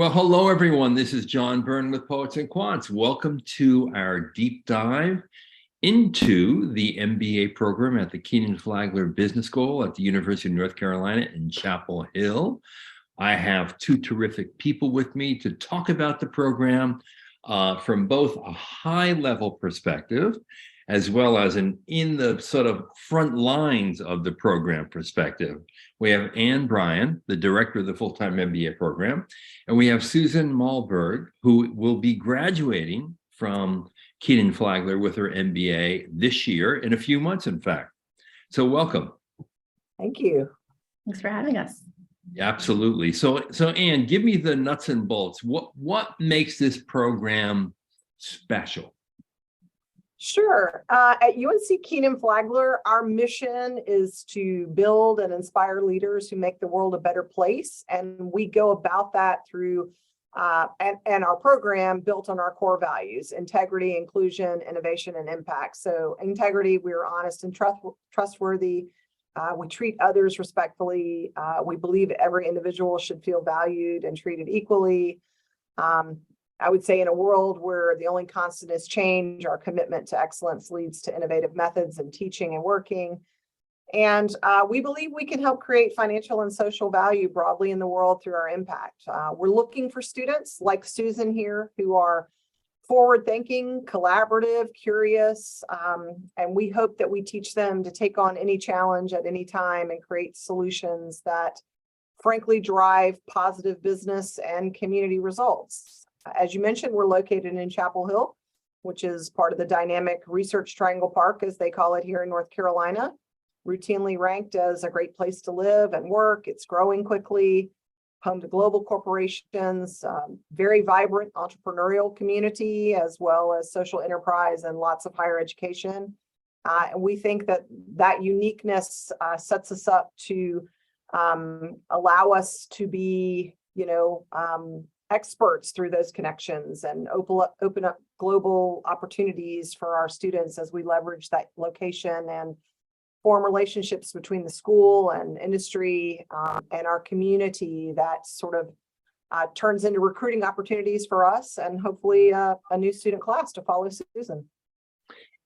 Well, hello, everyone. This is John Byrne with Poets and Quants. Welcome to our deep dive into the MBA program at the Kenan-Flagler Business School at the University of North Carolina in Chapel Hill. I have two terrific people with me to talk about the program from both a high-level perspective as well as in the sort of front lines of the program perspective. We have Ann Bryan, the director of the full-time MBA program, and we have Susan Malberg, who will be graduating from Kenan-Flagler with her MBA this year, in a few months, in fact. So welcome. Thank you. Thanks for having us. Absolutely. So Ann, give me the nuts and bolts. What makes this program special? Sure. At UNC Kenan-Flagler, our mission is to build and inspire leaders who make the world a better place. And we go about that through and our program built on our core values: integrity, inclusion, innovation, and impact. So integrity, we're honest and trustworthy. We treat others respectfully. We believe every individual should feel valued and treated equally. I would say in a world where the only constant is change, our commitment to excellence leads to innovative methods in teaching and working. And we believe we can help create financial and social value broadly in the world through our impact. We're looking for students like Susan here who are forward-thinking, collaborative, curious, and we hope that we teach them to take on any challenge at any time and create solutions that frankly drive positive business and community results. As you mentioned, we're located in Chapel Hill, which is part of the dynamic Research Triangle Park, as they call it here in North Carolina, routinely ranked as a great place to live and work. It's growing quickly, home to global corporations, very vibrant entrepreneurial community, as well as social enterprise and lots of higher education. And we think that that uniqueness sets us up to allow us to be, experts through those connections and open up global opportunities for our students as we leverage that location and form relationships between the school and industry and our community that sort of turns into recruiting opportunities for us and hopefully a new student class to follow Susan.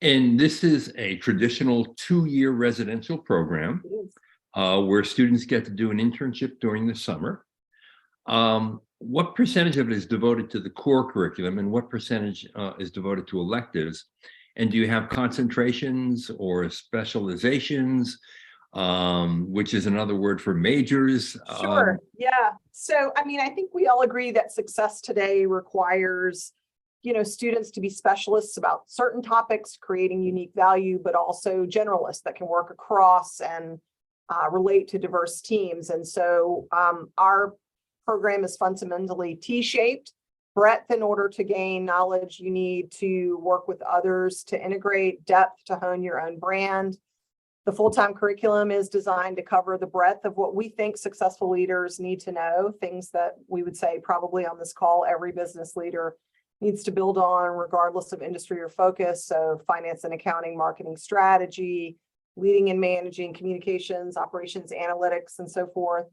And this is a traditional 2-year residential program where students get to do an internship during the summer. What percentage of it is devoted to the core curriculum and what percentage is devoted to electives? And do you have concentrations or specializations, which is another word for majors? Sure. Yeah. So, I think we all agree that success today requires, students to be specialists about certain topics, creating unique value, but also generalists that can work across and relate to diverse teams. And so our program is fundamentally T-shaped, breadth in order to gain knowledge you need to work with others, to integrate, depth to hone your own brand. The full-time curriculum is designed to cover the breadth of what we think successful leaders need to know, things that we would say probably on this call every business leader needs to build on regardless of industry or focus. So finance and accounting, marketing strategy, leading and managing communications, operations, analytics, and so forth.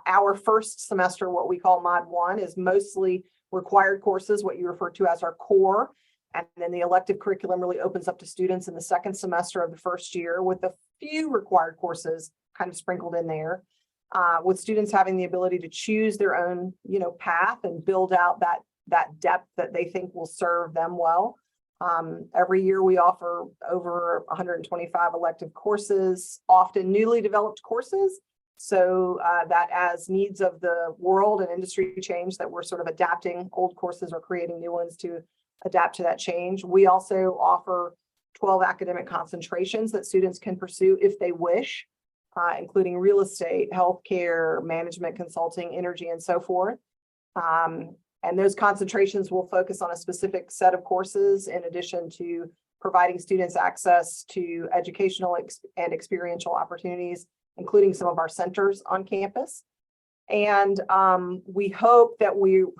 Our first semester, what we call Mod 1, is mostly required courses, what you refer to as our core. And then the elective curriculum really opens up to students in the second semester of the first year with a few required courses kind of sprinkled in there, with students having the ability to choose their own, path and build out that depth that they think will serve them well. Every year we offer over 125 elective courses, often newly developed courses. So that as needs of the world and industry change, that we're sort of adapting old courses or creating new ones to adapt to that change. We also offer 12 academic concentrations that students can pursue if they wish, including real estate, healthcare, management consulting, energy, and so forth. And those concentrations will focus on a specific set of courses in addition to providing students access to educational and experiential opportunities, including some of our centers on campus. And we hope that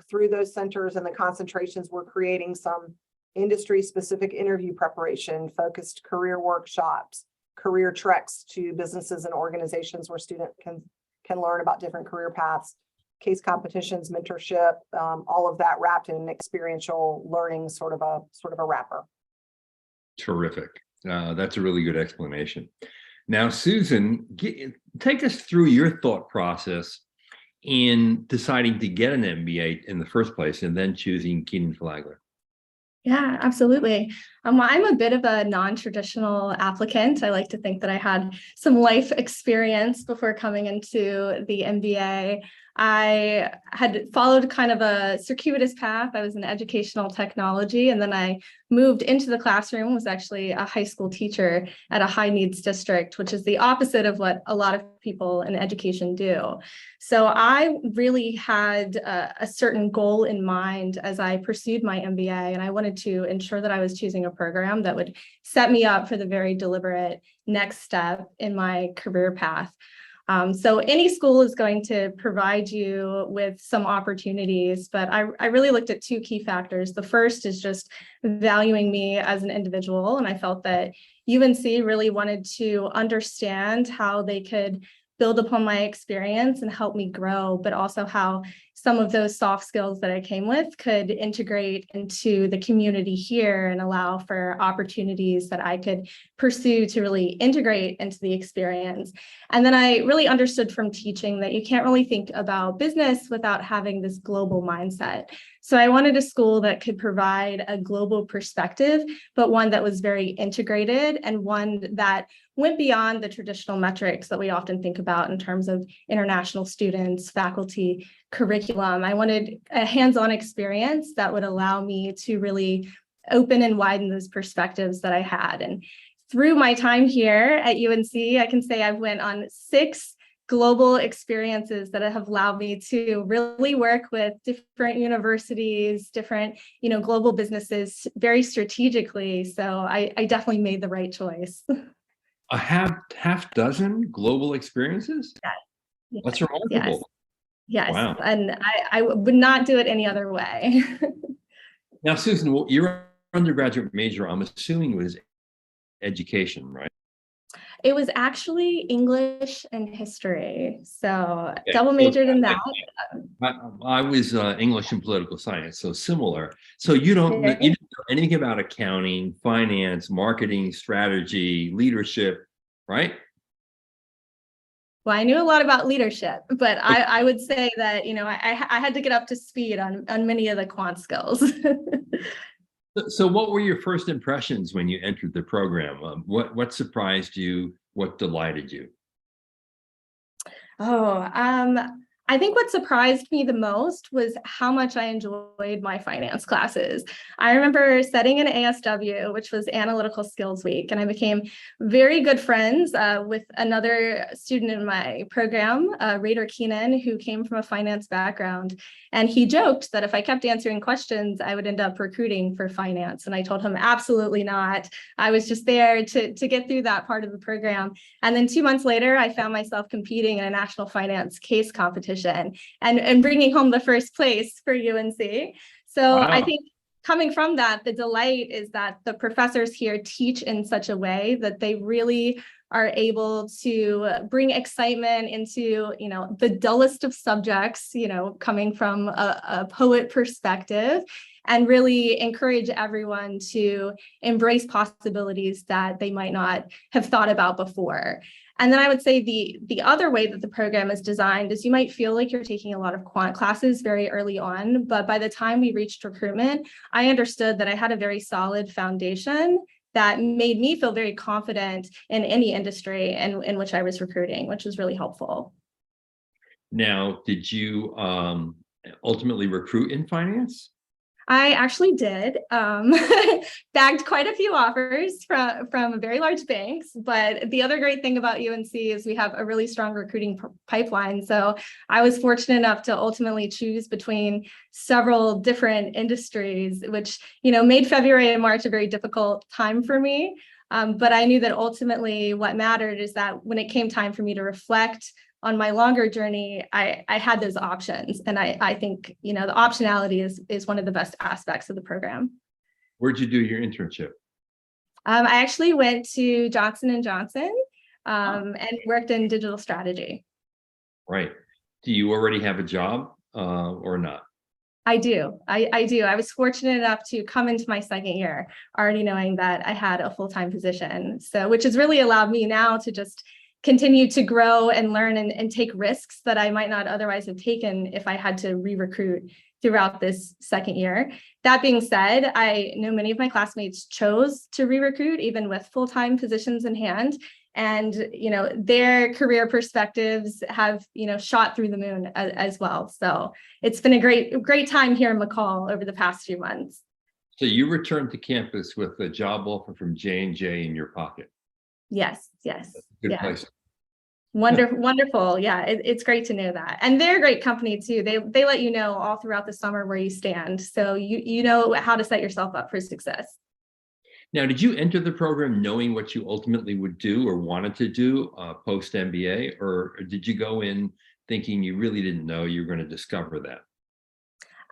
through those centers and the concentrations, we're creating some industry-specific interview preparation, focused career workshops, career treks to businesses and organizations where students can learn about different career paths, case competitions, mentorship, all of that wrapped in experiential learning, sort of a wrapper. Terrific. That's a really good explanation. Now, Susan, take us through your thought process in deciding to get an MBA in the first place and then choosing Kenan-Flagler. Yeah, absolutely. I'm a bit of a non-traditional applicant. I like to think that I had some life experience before coming into the MBA. I had followed kind of a circuitous path. I was in educational technology, and then I moved into the classroom, was actually a high school teacher at a high needs district, which is the opposite of what a lot of people in education do. So I really had a certain goal in mind as I pursued my MBA, and I wanted to ensure that I was choosing a program that would set me up for the very deliberate next step in my career path. So any school is going to provide you with some opportunities, but I really looked at two key factors. The first is just valuing me as an individual, and I felt that UNC really wanted to understand how they could build upon my experience and help me grow, but also how some of those soft skills that I came with could integrate into the community here and allow for opportunities that I could pursue to really integrate into the experience. And then I really understood from teaching that you can't really think about business without having this global mindset. So I wanted a school that could provide a global perspective, but one that was very integrated and one that went beyond the traditional metrics that we often think about in terms of international students, faculty, curriculum. I wanted a hands-on experience that would allow me to really open and widen those perspectives that I had. And through my time here at UNC, I can say I've went on 6 global experiences that have allowed me to really work with different universities, different, global businesses very strategically. So I definitely made the right choice. A half dozen global experiences? Yes. That's remarkable. Yes. Wow. And I would not do it any other way. Now, Susan, well, your undergraduate major, I'm assuming, was education, right? It was actually English and history. So Okay. double majored in that. I was English and political science, so similar. So you didn't know anything about accounting, finance, marketing, strategy, leadership, right? Well, I knew a lot about leadership, but I would say that, I had to get up to speed on many of the quant skills. So what were your first impressions when you entered the program? What surprised you? What delighted you? I think what surprised me the most was how much I enjoyed my finance classes. I remember studying in ASW, which was Analytical Skills Week, and I became very good friends with another student in my program, Raider Kenan, who came from a finance background. And he joked that if I kept answering questions, I would end up recruiting for finance. And I told him, absolutely not. I was just there to get through that part of the program. And then 2 months later, I found myself competing in a national finance case competition and bringing home the first place for UNC. So wow. I think coming from that, the delight is that the professors here teach in such a way that they really are able to bring excitement into, the dullest of subjects, coming from a poet perspective, and really encourage everyone to embrace possibilities that they might not have thought about before. And then I would say the other way that the program is designed is you might feel like you're taking a lot of quant classes very early on, but by the time we reached recruitment, I understood that I had a very solid foundation that made me feel very confident in any industry in which I was recruiting, which was really helpful. Now, did you ultimately recruit in finance? I actually did. Bagged quite a few offers from very large banks, but the other great thing about UNC is we have a really strong recruiting pipeline. So I was fortunate enough to ultimately choose between several different industries, which, made February and March a very difficult time for me. But I knew that ultimately what mattered is that when it came time for me to reflect on my longer journey, I had those options. And I think, the optionality is one of the best aspects of the program. Where'd you do your internship? I actually went to Johnson & Johnson and worked in digital strategy. Right. Do you already have a job or not? I do. I do. I was fortunate enough to come into my second year already knowing that I had a full-time position. So, which has really allowed me now to just continue to grow and learn and take risks that I might not otherwise have taken if I had to re-recruit throughout this second year. That being said, I know many of my classmates chose to re-recruit even with full-time positions in hand. And, their career perspectives have, shot through the moon as well. So it's been a great time here in McCall over the past few months. So you returned to campus with a job offer from J&J in your pocket. Yes. Good place. Wonderful. Yeah, it's great to know that. And they're a great company too. They let you know all throughout the summer where you stand. So you know how to set yourself up for success. Now, did you enter the program knowing what you ultimately would do or wanted to do post MBA, or did you go in thinking you really didn't know you were going to discover that?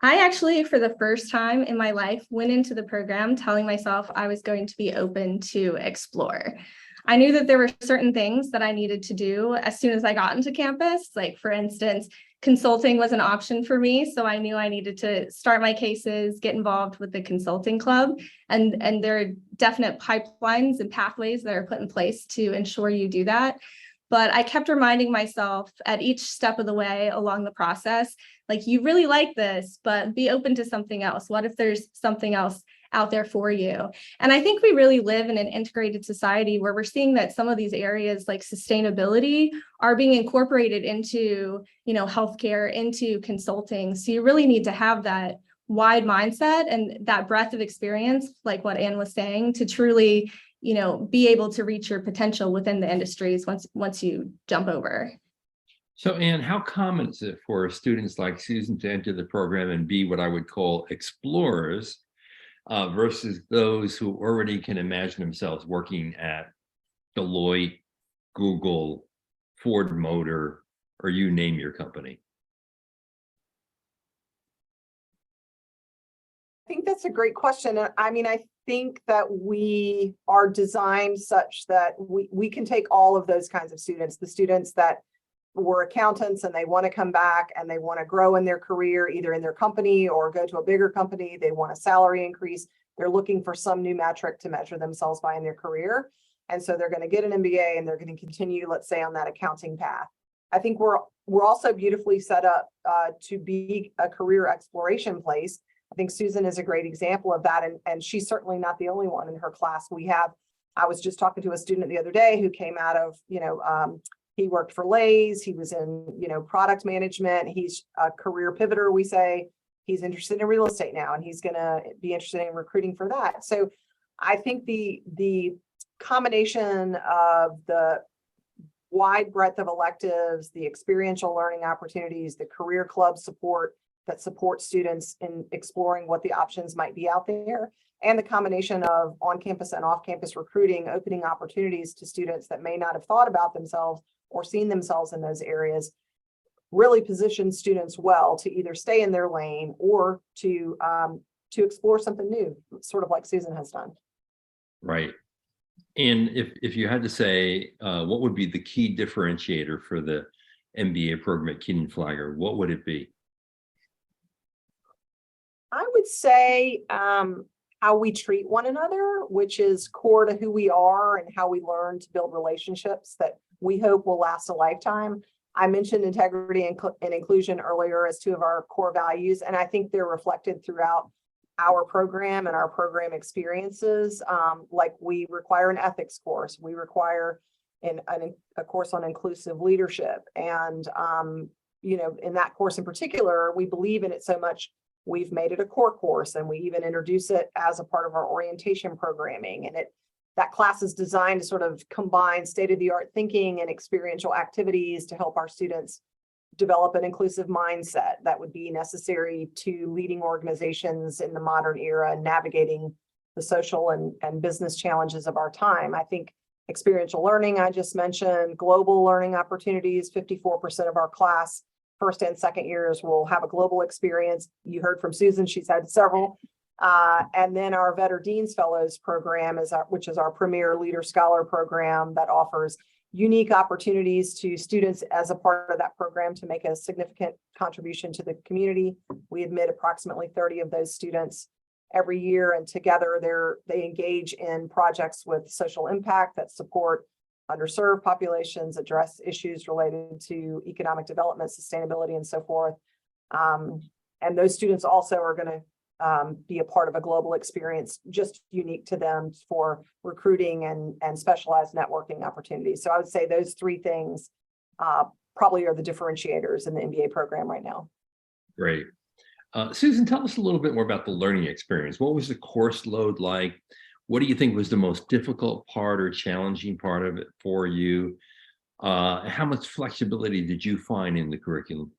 I actually, for the first time in my life, went into the program telling myself I was going to be open to explore. I knew that there were certain things that I needed to do as soon as I got into campus. Like, for instance, consulting was an option for me. So I knew I needed to start my cases, get involved with the consulting club. And there are definite pipelines and pathways that are put in place to ensure you do that. But I kept reminding myself at each step of the way along the process, like, you really like this, but be open to something else. What if there's something else out there for you? And I think we really live in an integrated society where we're seeing that some of these areas like sustainability are being incorporated into, healthcare, into consulting. So you really need to have that wide mindset and that breadth of experience, like what Anne was saying, to truly, be able to reach your potential within the industries once you jump over. So, Anne, how common is it for students like Susan to enter the program and be what I would call explorers versus those who already can imagine themselves working at Deloitte, Google, Ford Motor, or you name your company? I think that's a great question. I think that we are designed such that we can take all of those kinds of students, the students that were accountants and they want to come back and they want to grow in their career, either in their company or go to a bigger company. They want a salary increase. They're looking for some new metric to measure themselves by in their career. And so they're going to get an MBA and they're going to continue, let's say, on that accounting path. I think we're also beautifully set up to be a career exploration place. I think Susan is a great example of that. And she's certainly not the only one in her class. I was just talking to a student the other day who came out of, he worked for Lay's. He was in, product management. He's a career pivoter, we say. He's interested in real estate now, and he's going to be interested in recruiting for that. So I think the combination of the wide breadth of electives, the experiential learning opportunities, the career club support that support students in exploring what the options might be out there, and the combination of on-campus and off-campus recruiting, opening opportunities to students that may not have thought about themselves or seen themselves in those areas, really positions students well to either stay in their lane or to explore something new, sort of like Susan has done. Right. And if you had to say, what would be the key differentiator for the MBA program at Kenan-Flagler, what would it be? I would say how we treat one another, which is core to who we are and how we learn to build relationships that we hope will last a lifetime. I mentioned integrity and inclusion earlier as two of our core values, and I think they're reflected throughout our program and our program experiences. Like, we require an ethics course, we require a course on inclusive leadership, and in that course in particular, we believe in it so much, we've made it a core course, and we even introduce it as a part of our orientation programming. And that class is designed to sort of combine state-of-the-art thinking and experiential activities to help our students develop an inclusive mindset that would be necessary to leading organizations in the modern era and navigating the social and business challenges of our time. I think experiential learning, I just mentioned, global learning opportunities. 54% of our class, first and second years, will have a global experience. You heard from Susan, she's had several. And then our Vetter Dean's Fellows program which is our premier leader scholar program that offers unique opportunities to students as a part of that program to make a significant contribution to the community. We admit approximately 30 of those students every year, and together they engage in projects with social impact that support underserved populations, address issues related to economic development, sustainability, and so forth. And those students also are going to be a part of a global experience just unique to them for recruiting and specialized networking opportunities. So I would say those three things probably are the differentiators in the MBA program right now. Great. Susan, tell us a little bit more about the learning experience. What was the course load like? What do you think was the most difficult part or challenging part of it for you? How much flexibility did you find in the curriculum?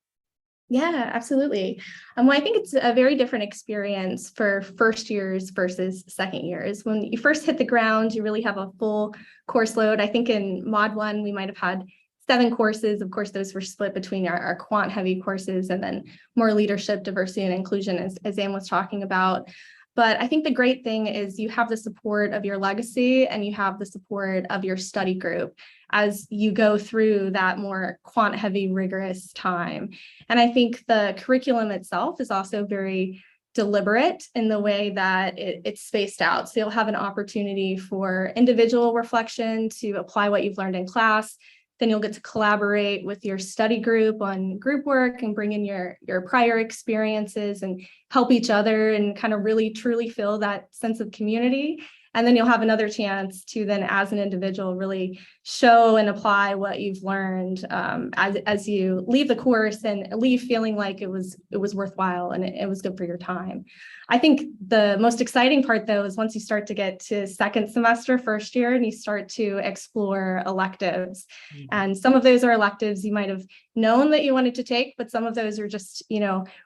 Yeah, absolutely. Well, I think it's a very different experience for first years versus second years. When you first hit the ground, you really have a full course load. I think in Mod 1, we might have had 7 courses. Of course, those were split between our quant heavy courses and then more leadership, diversity, and inclusion, as Anne was talking about. But I think the great thing is you have the support of your legacy and you have the support of your study group as you go through that more quant heavy, rigorous time. And I think the curriculum itself is also very deliberate in the way that it's spaced out. So you'll have an opportunity for individual reflection to apply what you've learned in class. Then you'll get to collaborate with your study group on group work and bring in your prior experiences and help each other and kind of really truly feel that sense of community. And then you'll have another chance to then, as an individual, really show and apply what you've learned as you leave the course and leave feeling like it was worthwhile and it was good for your time. I think the most exciting part, though, is once you start to get to second semester, first year, and you start to explore electives. Mm-hmm. And some of those are electives you might have known that you wanted to take, but some of those are just,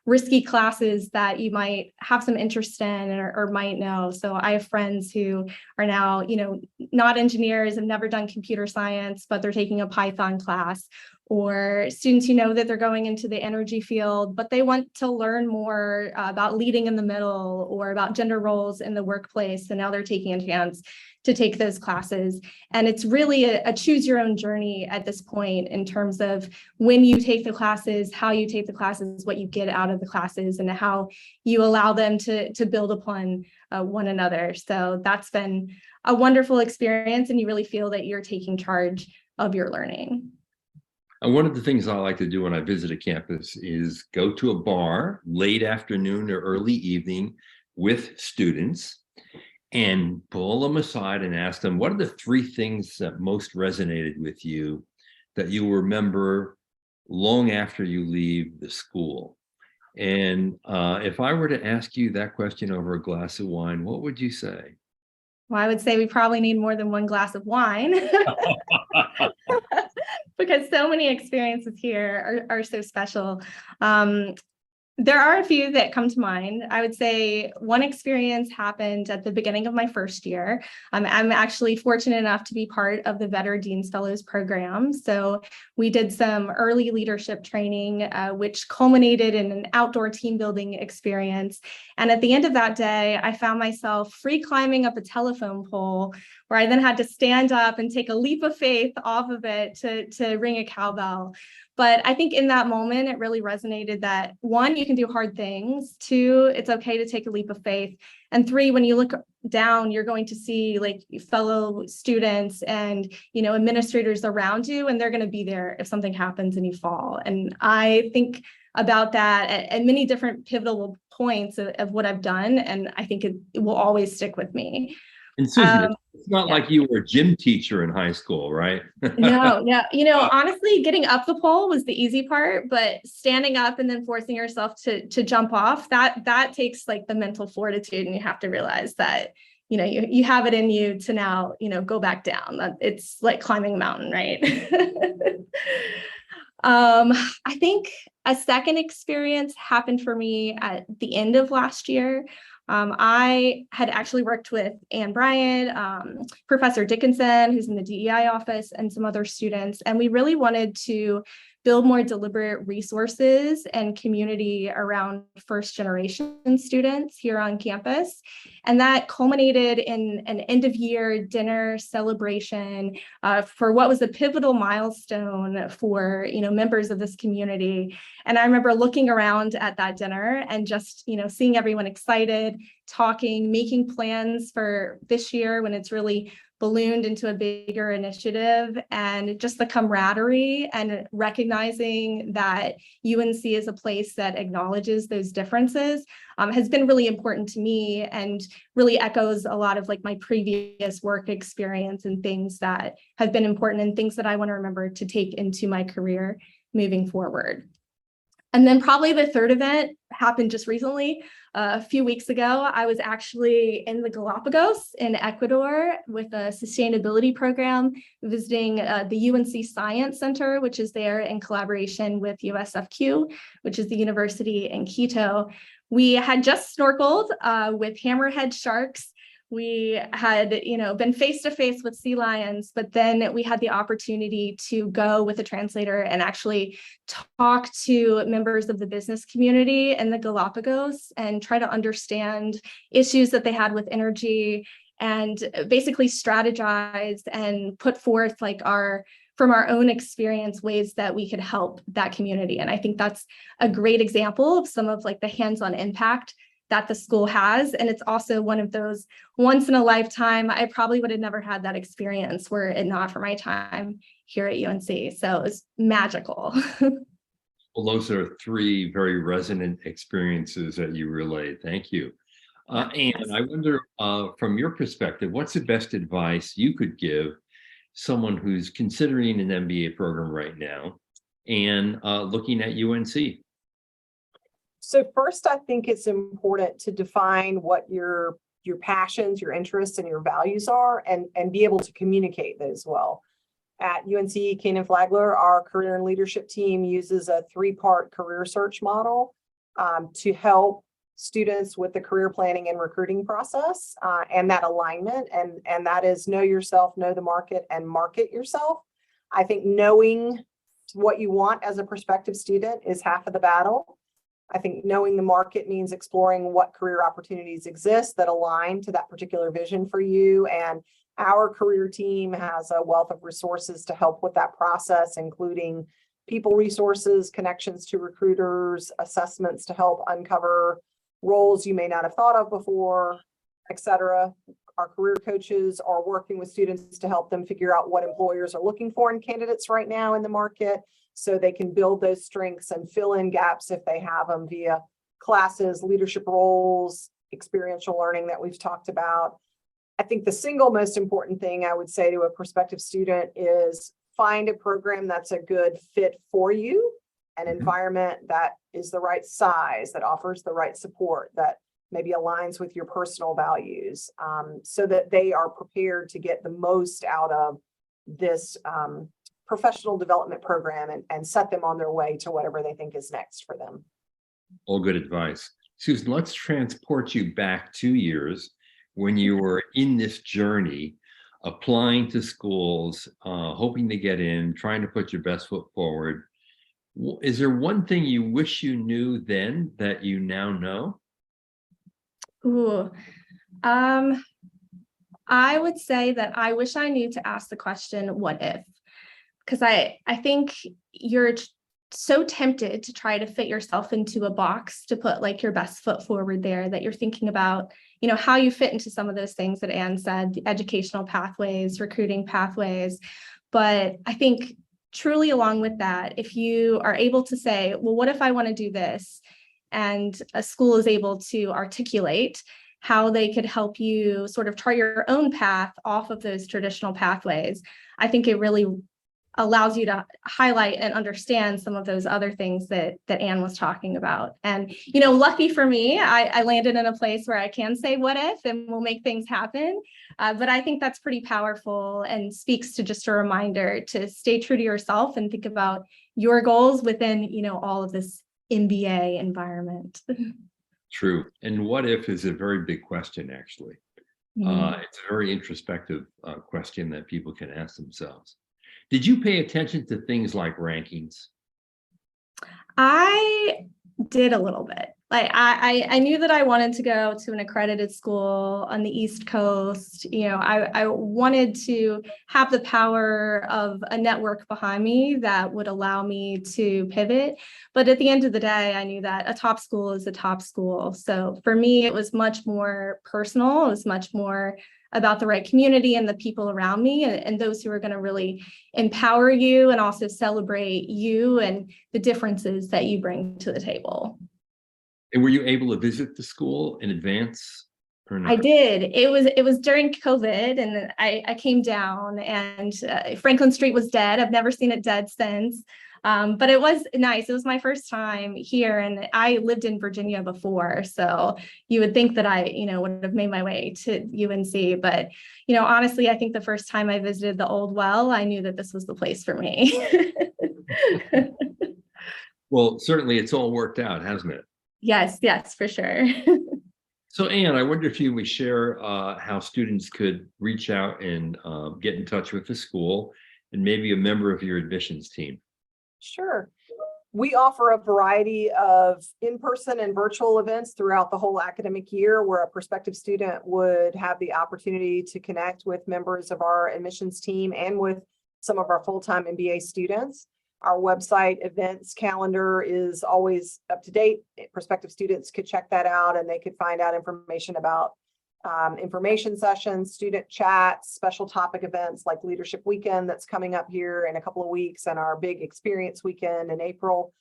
risky classes that you might have some interest in or might know. So I have friends who are now, not engineers, have never done computer science, but they're taking a Python class, or students who know that they're going into the energy field, but they want to learn more about leading in the middle or about gender roles in the workplace. And now they're taking a chance to take those classes. And it's really a choose your own journey at this point in terms of when you take the classes, how you take the classes, what you get out of the classes, and how you allow them to build upon one another. So that's been a wonderful experience, and you really feel that you're taking charge of your learning. And one of the things I like to do when I visit a campus is go to a bar late afternoon or early evening with students and pull them aside and ask them, what are the 3 things that most resonated with you that you remember long after you leave the school? And if I were to ask you that question over a glass of wine, what would you say? Well, I would say we probably need more than one glass of wine. Because so many experiences here are so special. There are a few that come to mind. I would say one experience happened at the beginning of my first year. I'm actually fortunate enough to be part of the Vetter Dean's Fellows program. So we did some early leadership training, which culminated in an outdoor team building experience. And at the end of that day, I found myself free climbing up a telephone pole where I then had to stand up and take a leap of faith off of it to ring a cowbell. But I think in that moment, it really resonated that 1, you can do hard things. 2, it's okay to take a leap of faith. And 3, when you look down, you're going to see like fellow students and, administrators around you, and they're going to be there if something happens and you fall. And I think about that at many different pivotal points of what I've done. And I think it will always stick with me. And Susan, it's not like you were a gym teacher in high school, right? No. Honestly, getting up the pole was the easy part, but standing up and then forcing yourself to jump off, that takes like the mental fortitude, and you have to realize that, you have it in you to now, go back down. It's like climbing a mountain, right? I think a second experience happened for me at the end of last year. I had actually worked with Anne Bryant, Professor Dickinson, who's in the DEI office, and some other students, and we really wanted to build more deliberate resources and community around first generation students here on campus. And that culminated in an end of year dinner celebration for what was a pivotal milestone for, members of this community. And I remember looking around at that dinner and just, seeing everyone excited, talking, making plans for this year when it's really ballooned into a bigger initiative, and just the camaraderie and recognizing that UNC is a place that acknowledges those differences has been really important to me, and really echoes a lot of like my previous work experience and things that have been important and things that I want to remember to take into my career moving forward. And then probably the third event happened just recently. A few weeks ago, I was actually in the Galapagos in Ecuador with a sustainability program, visiting the UNC Science Center, which is there in collaboration with USFQ, which is the university in Quito. We had just snorkeled with hammerhead sharks. We had, been face to face with sea lions, but then we had the opportunity to go with a translator and actually talk to members of the business community in the Galapagos and try to understand issues that they had with energy, and basically strategize and put forth from our own experience, ways that we could help that community. And I think that's a great example of some of the hands-on impact that the school has. And it's also one of those once in a lifetime. I probably would have never had that experience were it not for my time here at UNC. So it was magical. Well, those are three very resonant experiences that you relayed. Thank you. And I wonder, from your perspective, what's the best advice you could give someone who's considering an MBA program right now and looking at UNC? So first, I think it's important to define what your passions, your interests, and your values are, and be able to communicate those well. At UNC Kenan-Flagler, our career and leadership team uses a 3-part career search model to help students with the career planning and recruiting process, and that alignment. And that is know yourself, know the market, and market yourself. I think knowing what you want as a prospective student is half of the battle. I think knowing the market means exploring what career opportunities exist that align to that particular vision for you. And our career team has a wealth of resources to help with that process, including people resources, connections to recruiters, assessments to help uncover roles you may not have thought of before, etc. Our career coaches are working with students to help them figure out what employers are looking for in candidates right now in the market, so they can build those strengths and fill in gaps if they have them via classes, leadership roles, experiential learning that we've talked about. I think the single most important thing I would say to a prospective student is find a program that's a good fit for you, an environment that is the right size, that offers the right support, that maybe aligns with your personal values, so that they are prepared to get the most out of this professional development program and set them on their way to whatever they think is next for them. All good advice. Susan, let's transport you back 2 years when you were in this journey, applying to schools, hoping to get in, trying to put your best foot forward. Is there one thing you wish you knew then that you now know? Ooh, I would say that I wish I knew to ask the question, what if? Because I think you're so tempted to try to fit yourself into a box, to put your best foot forward there, that you're thinking about, how you fit into some of those things that Anne said, the educational pathways, recruiting pathways. But I think truly along with that, if you are able to say, well, what if I want to do this? And a school is able to articulate how they could help you sort of chart your own path off of those traditional pathways, I think it really allows you to highlight and understand some of those other things that Anne was talking about. And, lucky for me, I landed in a place where I can say what if, and we'll make things happen. But I think that's pretty powerful and speaks to just a reminder to stay true to yourself and think about your goals within, all of this MBA environment. True. And what if is a very big question, actually. It's a very introspective question that people can ask themselves. Did you pay attention to things like rankings? I did a little bit. Like I knew that I wanted to go to an accredited school on the East Coast. I wanted to have the power of a network behind me that would allow me to pivot. But at the end of the day, I knew that a top school is a top school. So for me, it was much more personal. It was much more about the right community and the people around me and those who are going to really empower you and also celebrate you and the differences that you bring to the table. And were you able to visit the school in advance or not? I did. It was during COVID, and I came down, and Franklin Street was dead. I've never seen it dead since. But it was nice. It was my first time here, and I lived in Virginia before, so you would think that I, would have made my way to UNC. But honestly, I think the first time I visited the Old Well, I knew that this was the place for me. Well, certainly it's all worked out, hasn't it? Yes, for sure. So, Anne, I wonder if you would share how students could reach out and get in touch with the school and maybe a member of your admissions team. Sure. We offer a variety of in-person and virtual events throughout the whole academic year where a prospective student would have the opportunity to connect with members of our admissions team and with some of our full-time MBA students. Our website events calendar is always up to date. Prospective students could check that out and they could find out information about information sessions, student chats, special topic events like Leadership Weekend that's coming up here in a couple of weeks, and our big experience weekend in April.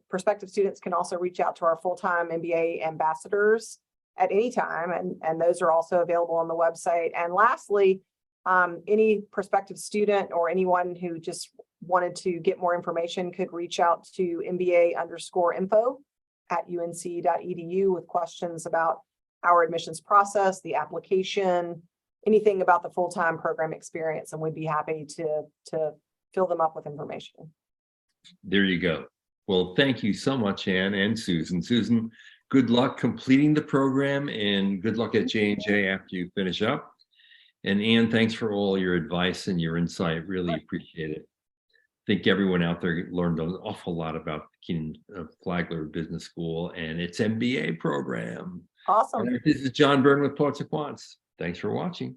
Prospective students can also reach out to our full-time MBA ambassadors at any time, and those are also available on the website. And lastly, any prospective student or anyone who just wanted to get more information could reach out to mba_info@unc.edu with questions about our admissions process, the application, anything about the full-time program experience, and we'd be happy to fill them up with information. There you go. Well, thank you so much, Anne and Susan. Susan, good luck completing the program and good luck at J&J after you finish up. And Anne, thanks for all your advice and your insight. Really appreciate it. I think everyone out there learned an awful lot about Kenan-Flagler Business School and its MBA program. Awesome. This is John Byrne with Poets and Quants. Thanks for watching.